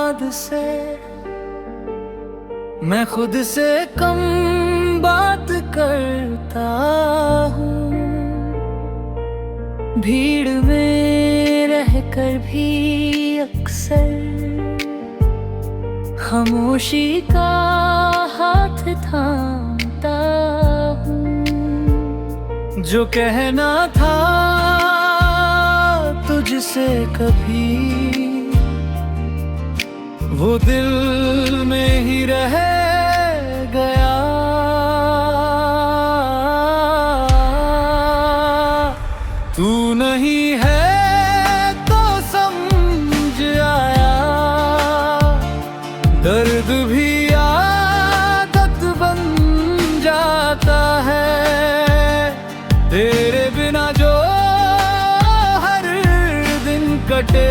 बाद से मैं खुद से कम बात करता हूँ। भीड़ में रहकर भी अक्सर खामोशी का हाथ थामता हूँ। जो कहना था तुझसे कभी वो दिल में ही रह गया। तू नहीं है तो समझ आया, दर्द भी आदत बन जाता है। तेरे बिना जो हर दिन कटे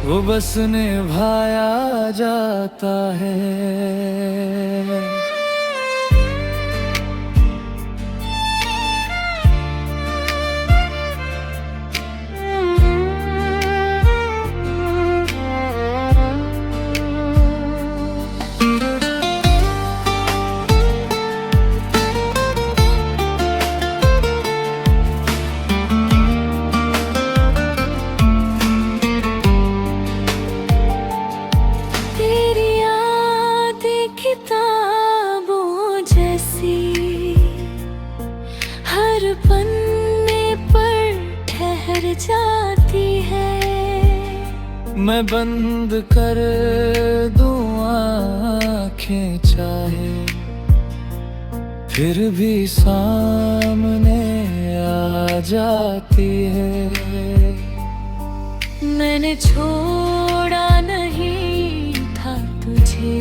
वो बस निभाया जाता है। किताबों जैसी हर पन्ने पर ठहर जाती है। मैं बंद कर दूं आँखें चाहे फिर भी सामने आ जाती है। मैंने छोड़ा नहीं था तुझे,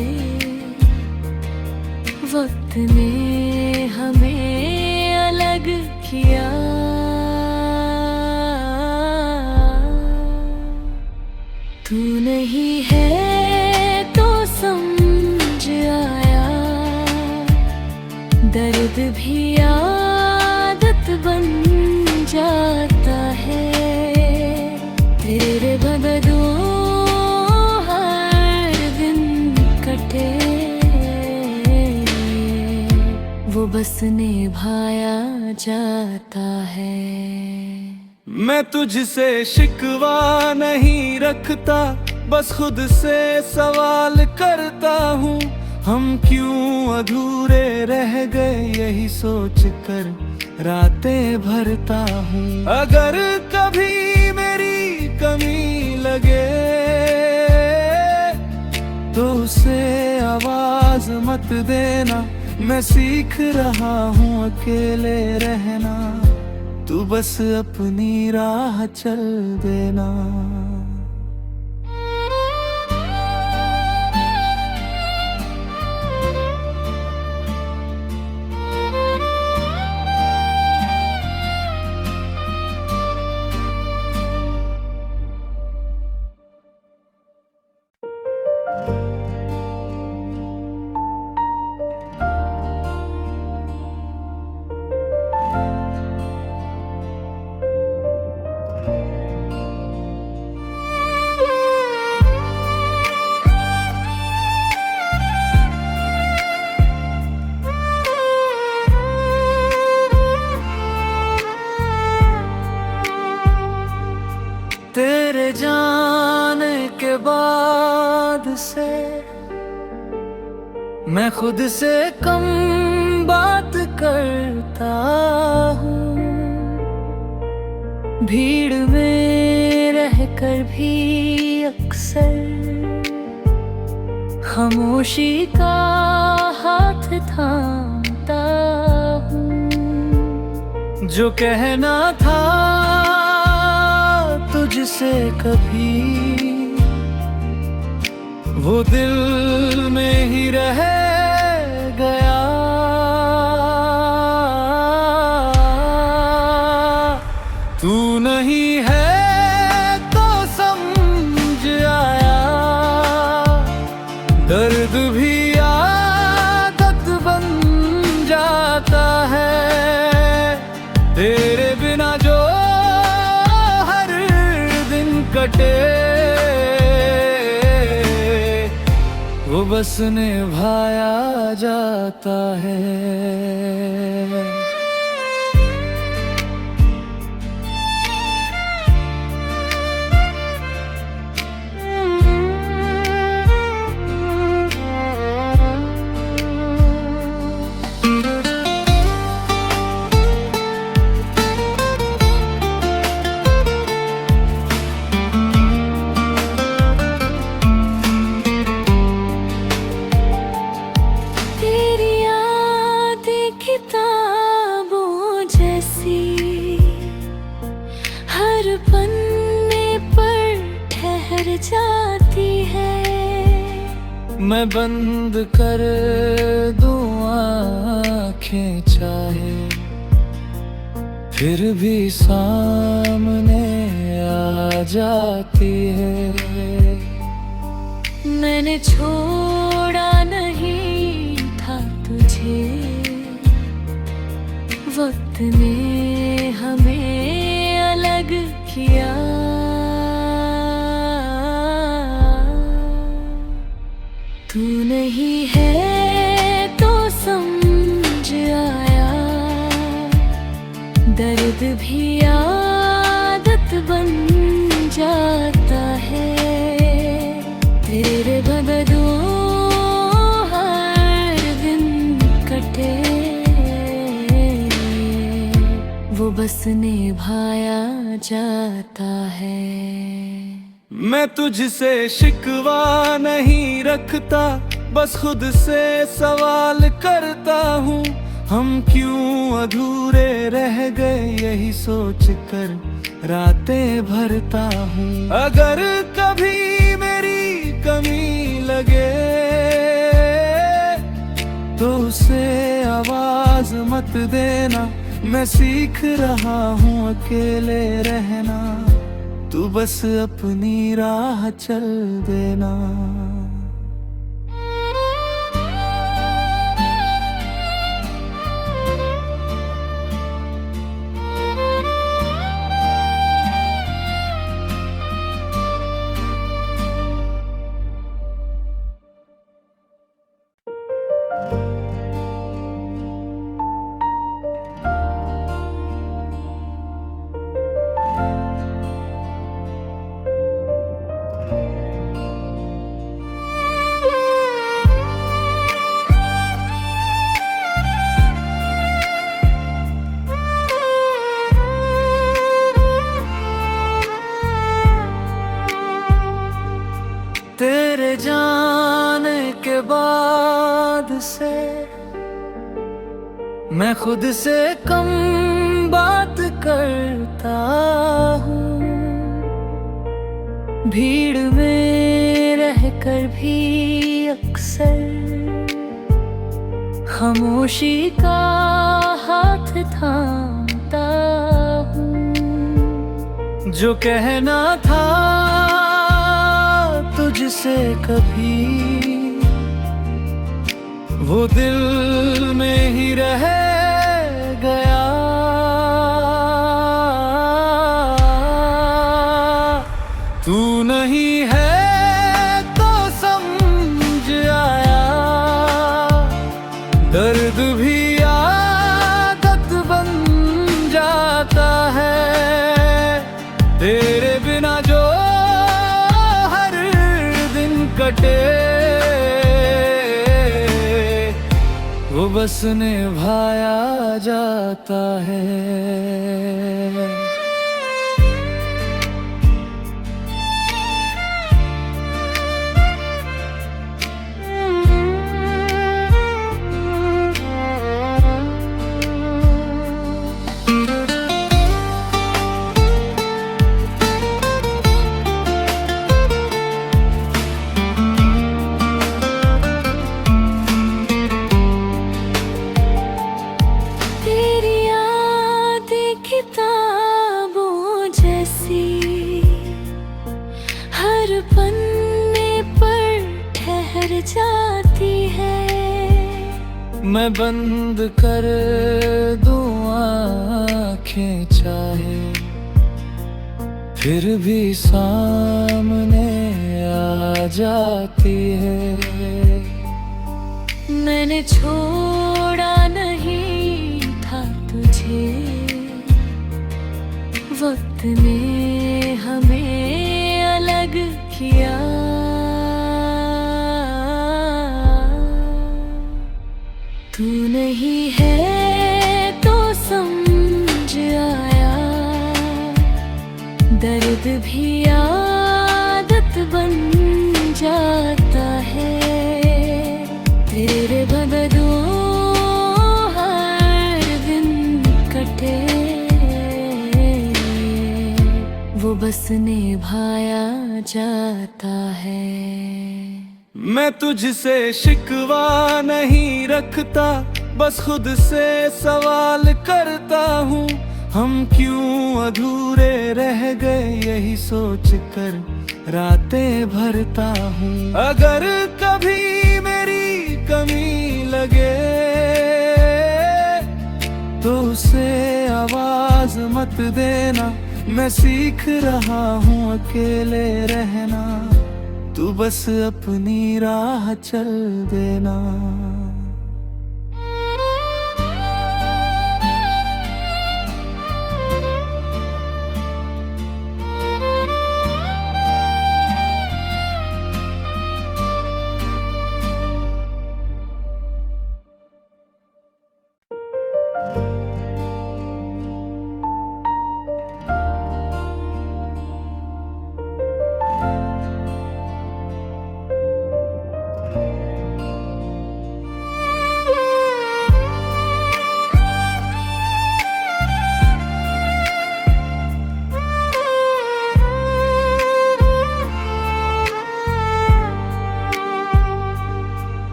वक्त ने हमें अलग किया। तू नहीं है तो समझ आया, दर्द भी आदत बन जाता है। तेरे बगैर हर दिन कटे वो बस निभाया जाता है। मैं तुझसे शिकवा नहीं रखता, बस खुद से सवाल करता हूँ। हम क्यों अधूरे रह गए यही सोच कर रातें भरता हूँ। अगर कभी मेरी कमी लगे तो उसे आवाज मत देना। मैं सीख रहा हूँ अकेले रहना, तू बस अपनी राह चल देना। तेरे जाने के बाद से मैं खुद से कम बात करता हूँ। भीड़ में रहकर भी अक्सर खामोशी का हाथ थामता हूँ। जो कहना था तुझसे कभी वो दिल में ही रह गया। तू नहीं है तो समझ आया, दर्द भी आदत बन जाता है। तेरे बिना जो हर दिन कटे वो बस निभाया जाता है। किताबों जैसी हर पन्ने पर ठहर जाती है। मैं बंद कर दूं आँखें चाहे फिर भी सामने आ जाती है। मैंने छोड़ा नहीं था तुझे, वक्त ने हमें अलग किया। तू नहीं है तो समझ आया, दर्द भी आदत बन जाता है। तेरे बदलों हर दिन कटे वो बस निभाया जाता है। मैं तुझसे शिकवा नहीं रखता, बस खुद से सवाल करता हूँ, हम क्यों अधूरे रह गए यही सोच कर रातें भरता हूँ। अगर कभी मेरी कमी लगे तो उसे आवाज मत देना, मैं सीख रहा हूँ अकेले रहना, तू बस अपनी राह चल देना। तेरे जाने के बाद से मैं खुद से कम बात करता हूँ, भीड़ में रहकर भी अक्सर खामोशी का हाथ थामता हूँ। जो कहना था तुझसे कभी वो दिल में ही रह गया। तू नहीं है तो समझ आया, दर्द भी आदत बन जाता है। तेरे बिना जो कटे वो बस निभाया जाता है। किताबों जैसी हर पन्ने पर ठहर जाती है। मैं बंद कर दूं आँखें चाहे फिर भी सामने आ जाती है। मैंने छोड़ा नहीं था तुझे, वक्त ने हमें अलग किया। तू नहीं है तो समझ आया, दर्द भी आदत बन जाता है। तेरे बगैर हर दिन कटे, वो बस निभाया जाता है। मैं तुझसे शिकवा नहीं रखता, बस खुद से सवाल करता हूँ, हम क्यों अधूरे रह गए, यही सोच कर रातें भरता हूँ। अगर कभी मेरी कमी लगे तो उसे आवाज मत देना, मैं सीख रहा हूँ अकेले रहना, तू बस अपनी राह चल देना।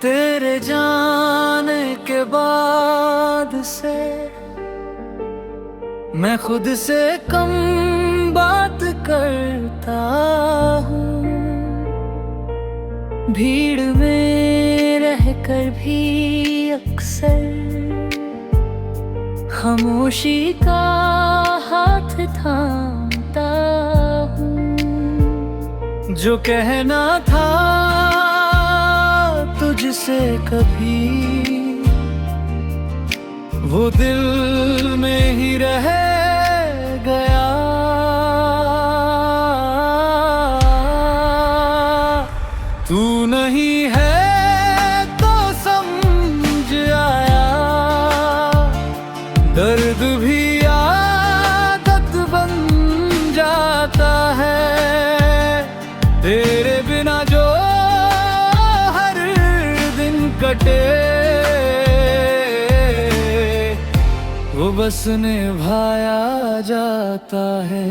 तेरे जाने के बाद से मैं खुद से कम बात करता हूँ, भीड़ में रहकर भी अक्सर खामोशी का हाथ थामता हूँ। जो कहना था तुझसे कभी, वो दिल में ही रह गया। तू नहीं है तो समझ आया, दर्द भी आदत बन जाता है। तेरे बिना जो कटे, वो बस निभाया जाता है।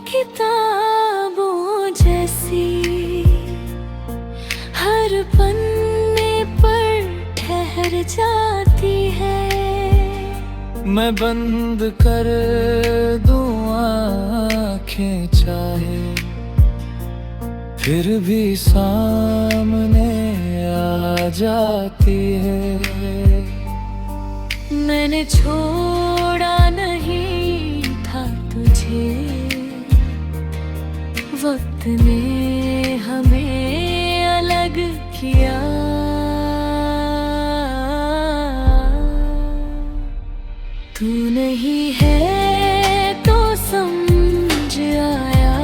किताबों जैसी हर पन्ने पर ठहर जाती है। मैं बंद कर दूं आँखें चाहे, फिर भी सामने आ जाती है। मैंने छोड़ा नहीं था तुझे, वक्त ने हमें अलग किया। तू नहीं है तो समझ आया,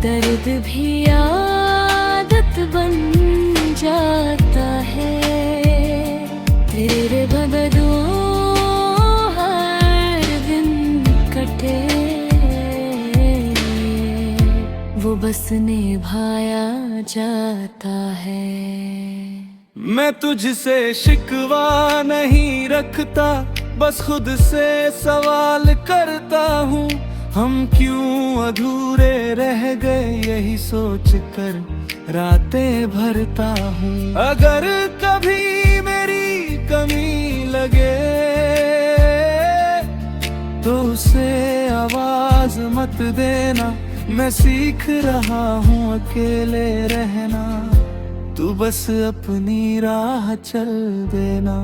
दर्द भी आदत बन जाता है। तेरे बगैर हर दिन कटे, वो बस निभाया जाता है। मैं तुझसे शिकवा नहीं रखता, बस खुद से सवाल करता हूँ, हम क्यों अधूरे रह गए, यही सोच कर रातें भरता हूँ। अगर कभी मेरी कमी लगे तो उसे आवाज मत देना, मैं सीख रहा हूँ अकेले रहना, तू बस अपनी राह चल देना।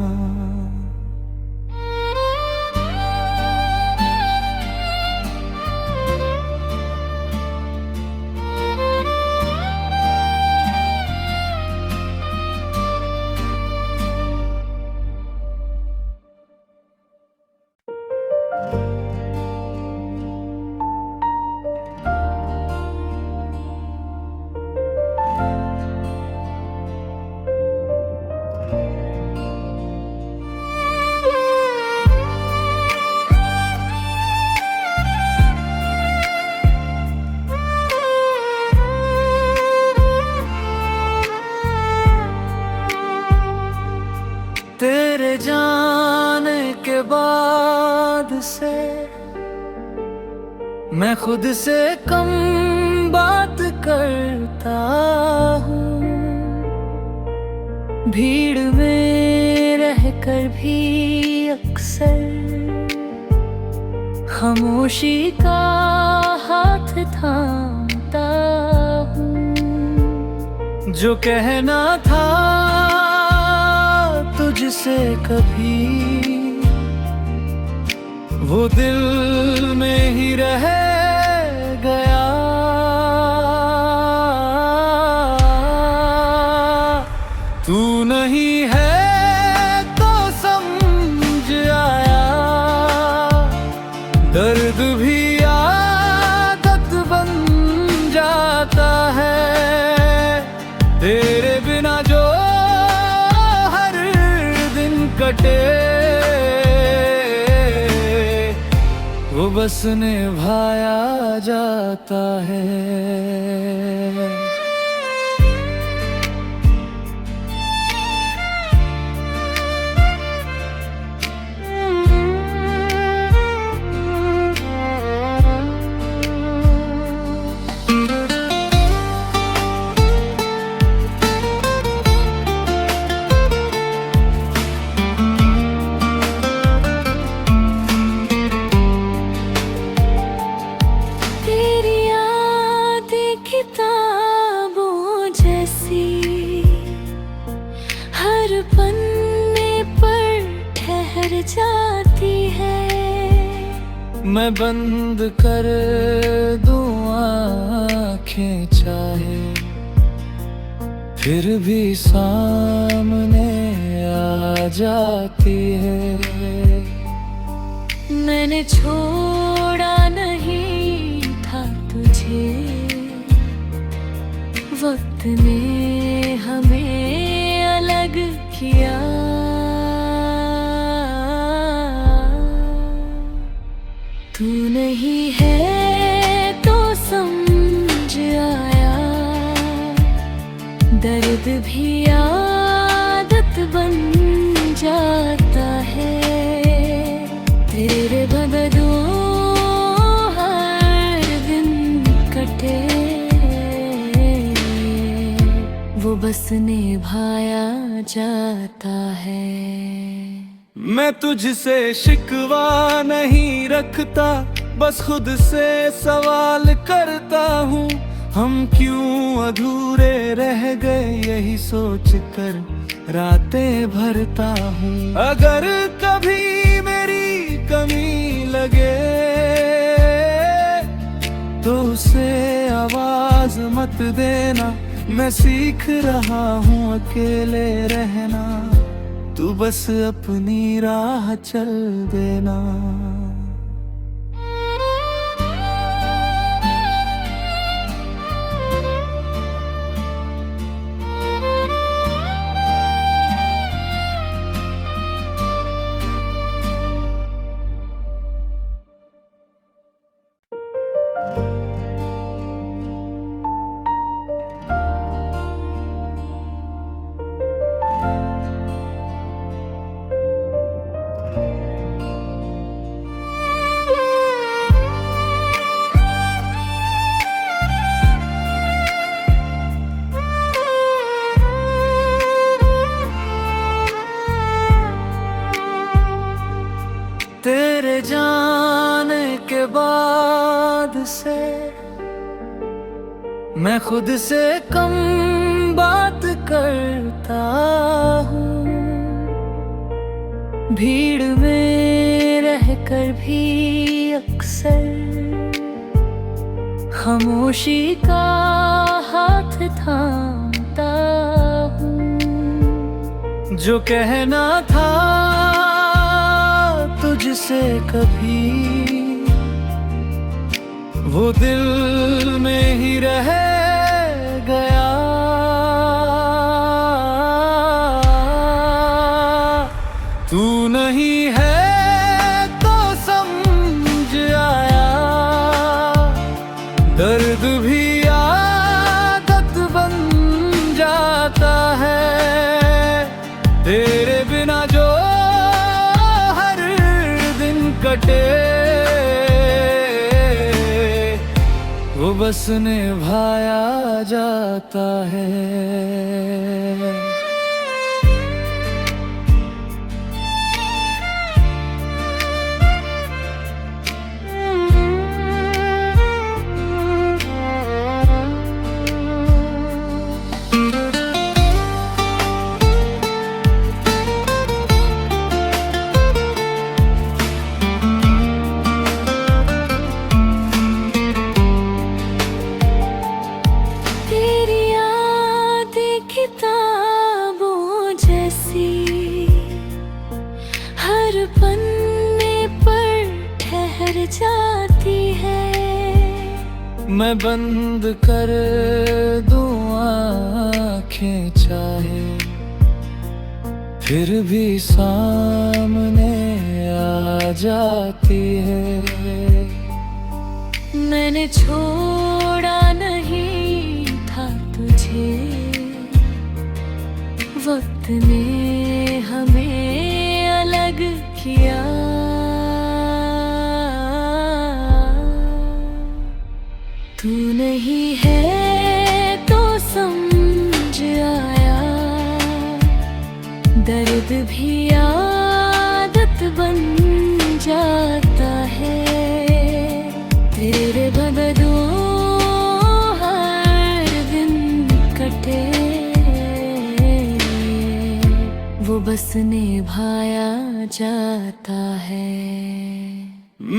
तेरे जाने के बाद से मैं खुद से कम बात करता हूँ, भीड़ में रहकर भी अक्सर खामोशी का हाथ थामता हूँ। जो कहना था तुझसे कभी, वो दिल में ही रह गया। तू नहीं है तो समझ आया, दर्द भी आदत बन जाता है। तेरे बिना जो कटे वो बस निभाया जाता है। किताबों जैसी हर पन्ने पर ठहर जाती है। मैं बंद कर दूं आँखें चाहे, फिर भी सामने आ जाती है। मैंने छोड़ा नहीं था तुझे, वक्त ने हमें अलग किया। तू नहीं है तो समझ आया, दर्द भी आदत बन जाता है। तेरे बदलों हर दिन कटे वो बस निभाया जाता है। मैं तुझसे शिकवा नहीं रखता, बस खुद से सवाल करता हूँ। हम क्यों अधूरे रह गए, यही सोच कर रातें भरता हूँ। अगर कभी मेरी कमी लगे तो उसे आवाज मत देना, मैं सीख रहा हूँ अकेले रहना, तू बस अपनी राह चल देना। के बाद से मैं खुद से कम बात करता हूँ। भीड़ में रहकर भी अक्सर खामोशी का हाथ थामता हूँ। जो कहना था तुझसे कभी, वो दिल में ही रह गया। तू नहीं है तो समझ आया, दर्द भी आदत बन जाता है। तेरे बिना जो हर दिन कटे, वो बस निभाया जाता है। किताबों जैसी हर पन्ने पर ठहर जाती है। मैं बंद कर दूं आँखें चाहे, फिर भी सामने आ जाती है। मैंने छोड़ा नहीं था तुझे, वक्त ने हमें अलग किया। तू नहीं है तो समझ आया, दर्द भी आदत बन जाता है। तेरे बगैर हर दिन कटे, वो बस निभाया जाता है।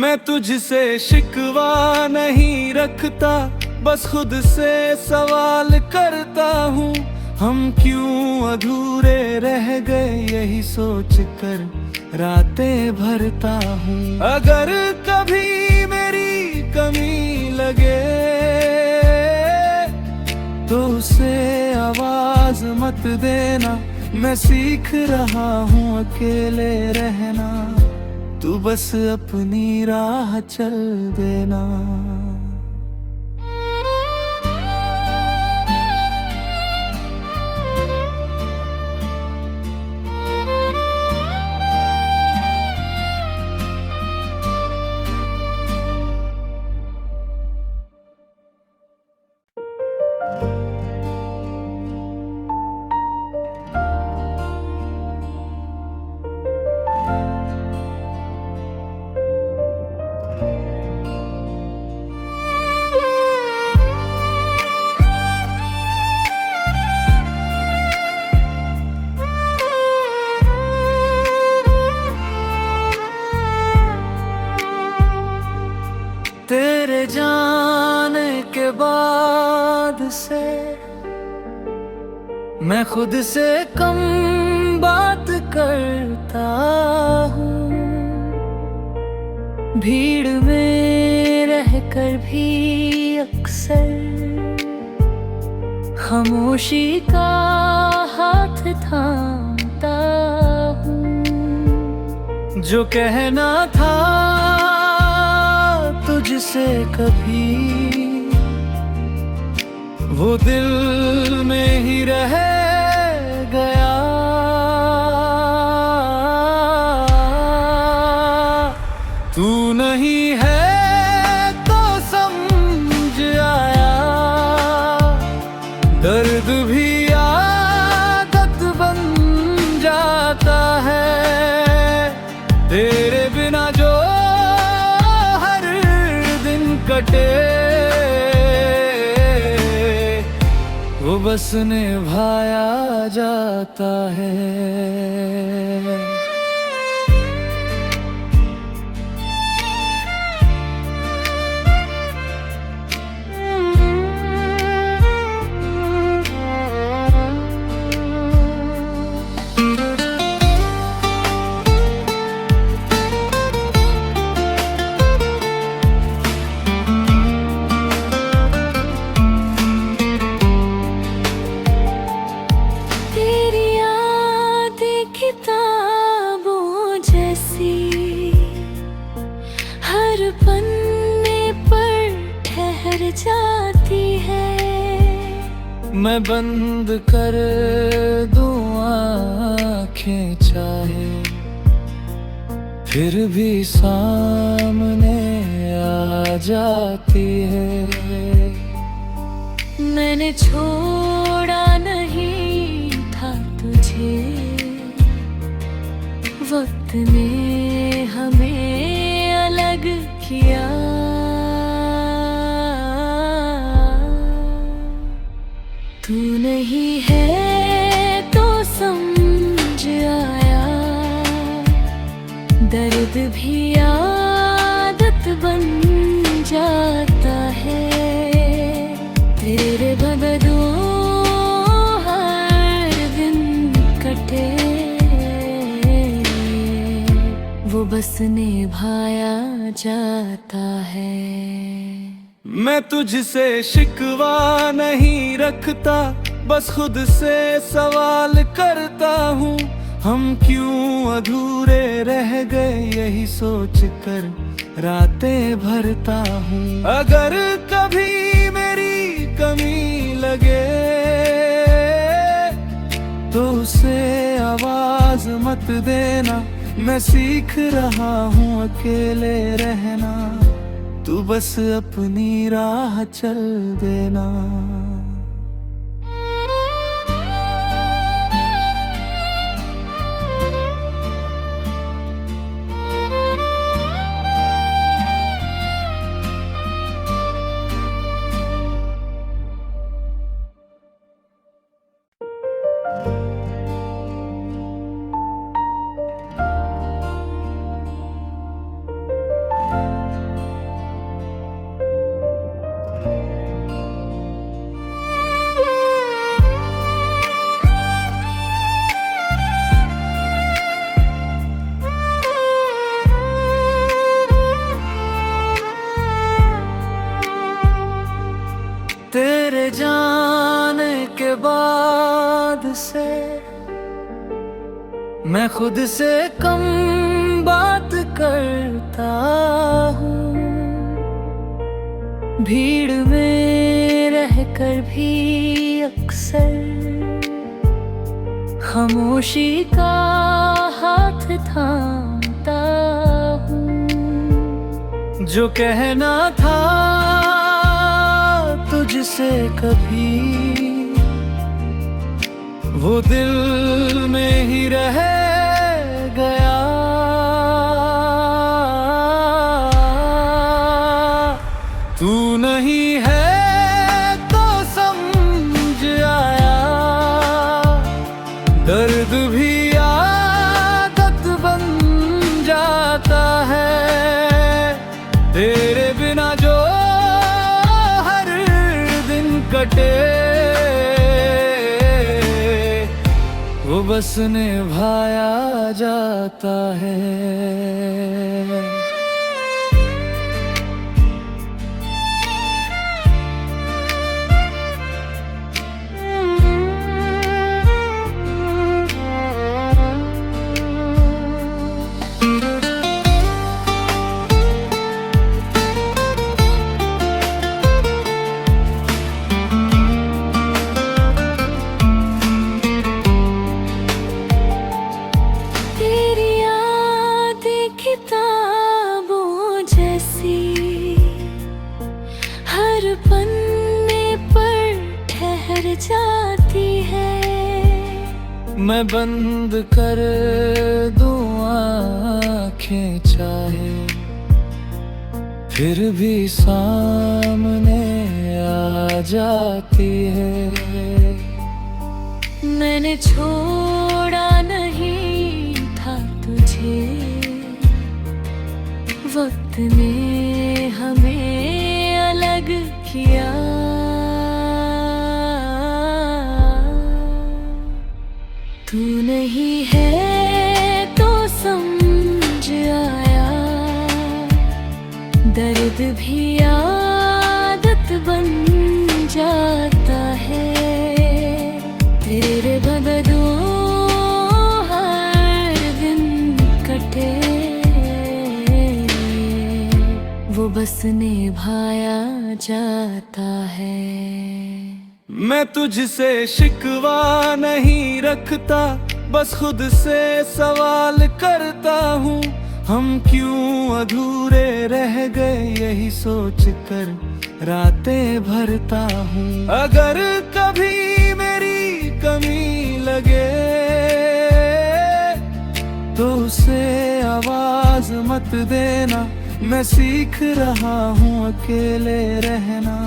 मैं तुझसे शिकवा नहीं रखता, बस खुद से सवाल करता हूँ। हम क्यों अधूरे रह गए, यही सोच कर रातें भरता हूँ। अगर कभी मेरी कमी लगे तो उसे आवाज मत देना। मैं सीख रहा हूँ अकेले रहना, तू बस अपनी राह चल देना। तेरे जाने के बाद से मैं खुद से कम बात करता हूँ। भीड़ में रहकर भी अक्सर खामोशी का हाथ थामता हूँ। जो कहना था तुझसे कभी, वो दिल में ही रह गया। तू नहीं है तो समझ आया, दर्द भी आदत बन जाता है। तेरे बिना जो हर वो बस निभाया जाता है। किताबों जैसी हर पन्ने पर ठहर जाती है। मैं बंद कर दूं आँखें चाहे, फिर भी सामने आ जाती है। मैंने छोड़ा नहीं था तुझे, वक्त ने हमें अलग किया। तू नहीं है तो समझ आया, दर्द भी आदत बन जाता है। तेरे बगैर हर दिन कटे, वो बस निभाया जाता है। मैं तुझसे शिकवा नहीं रखता, बस खुद से सवाल करता हूँ, हम क्यों अधूरे रह गए यही सोच कर रातें भरता हूँ। अगर कभी मेरी कमी लगे तो उसे आवाज मत देना, मैं सीख रहा हूँ अकेले रहना, तू बस अपनी राह चल देना। तेरे जाने के बाद से मैं खुद से कम बात करता हूँ, भीड़ में रहकर भी अक्सर खामोशी का हाथ थामता हूँ। जो कहना था तुझसे कभी, वो दिल में ही रह गया। तू नहीं है तो समझ आया, दर्द भी आदत बन जाता है। तेरे बिना जो कटे, वो बस निभाया जाता है। किताबों जैसी हर पन्ने पर ठहर जाती है। मैं बंद कर दूं आँखें चाहे, फिर भी सामने आ जाती है। मैंने छोड़ा नहीं था तुझे, वक्त ने हमें अलग किया। तू नहीं है तो समझ आया, दर्द भी आदत बन जाता है। तेरे बगैर हर दिन कटे, वो बस निभाया जाता है। मैं तुझसे शिकवा नहीं रखता, बस खुद से सवाल करता हूँ, हम क्यों अधूरे रह गए, यही सोच कर रातें भरता हूँ। अगर कभी मेरी कमी लगे तो उसे आवाज मत देना, मैं सीख रहा हूँ अकेले रहना।